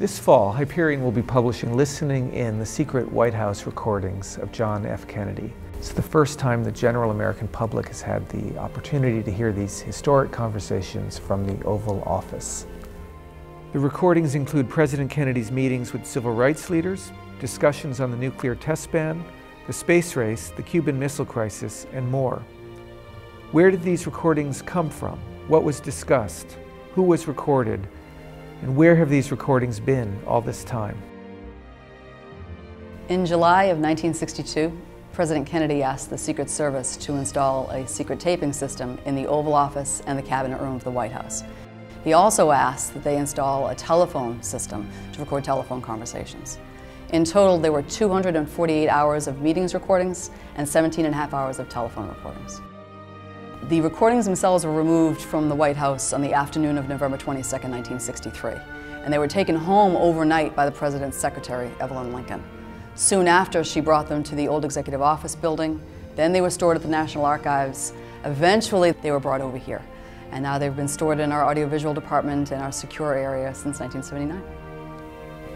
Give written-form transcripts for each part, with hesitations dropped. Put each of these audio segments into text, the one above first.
This fall, Hyperion will be publishing Listening In, the secret White House recordings of John F. Kennedy. It's the first time the general American public has had the opportunity to hear these historic conversations from the Oval Office. The recordings include President Kennedy's meetings with civil rights leaders, discussions on the nuclear test ban, the space race, the Cuban Missile Crisis, and more. Where did these recordings come from? What was discussed? Who was recorded? And where have these recordings been all this time? In July of 1962, President Kennedy asked the Secret Service to install a secret taping system in the Oval Office and the Cabinet Room of the White House. He also asked that they install a telephone system to record telephone conversations. In total, there were 248 hours of meetings recordings and 17.5 hours of telephone recordings. The recordings themselves were removed from the White House on the afternoon of November 22, 1963, and they were taken home overnight by the President's secretary, Evelyn Lincoln. Soon after, she brought them to the old Executive Office building. Then they were stored at the National Archives. Eventually, they were brought over here, and now they've been stored in our audiovisual department in our secure area since 1979.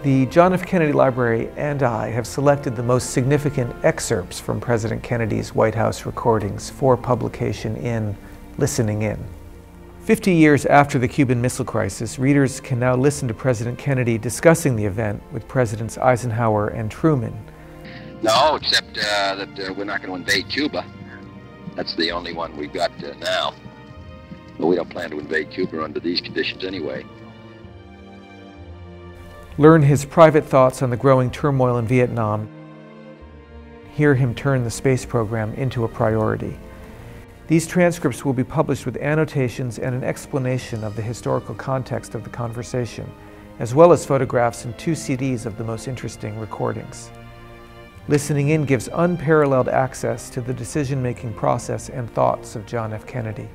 The John F. Kennedy Library and I have selected the most significant excerpts from President Kennedy's White House recordings for publication in Listening In. 50 years after the Cuban Missile Crisis, readers can now listen to President Kennedy discussing the event with Presidents Eisenhower and Truman. No, except that we're not going to invade Cuba. That's the only one we've got now. But we don't plan to invade Cuba under these conditions anyway. Learn his private thoughts on the growing turmoil in Vietnam. Hear him turn the space program into a priority. These transcripts will be published with annotations and an explanation of the historical context of the conversation, as well as photographs and 2 CDs of the most interesting recordings. Listening In gives unparalleled access to the decision-making process and thoughts of John F. Kennedy.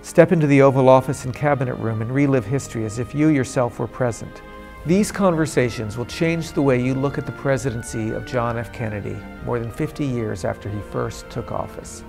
Step into the Oval Office and Cabinet Room and relive history as if you yourself were present. These conversations will change the way you look at the presidency of John F. Kennedy more than 50 years after he first took office.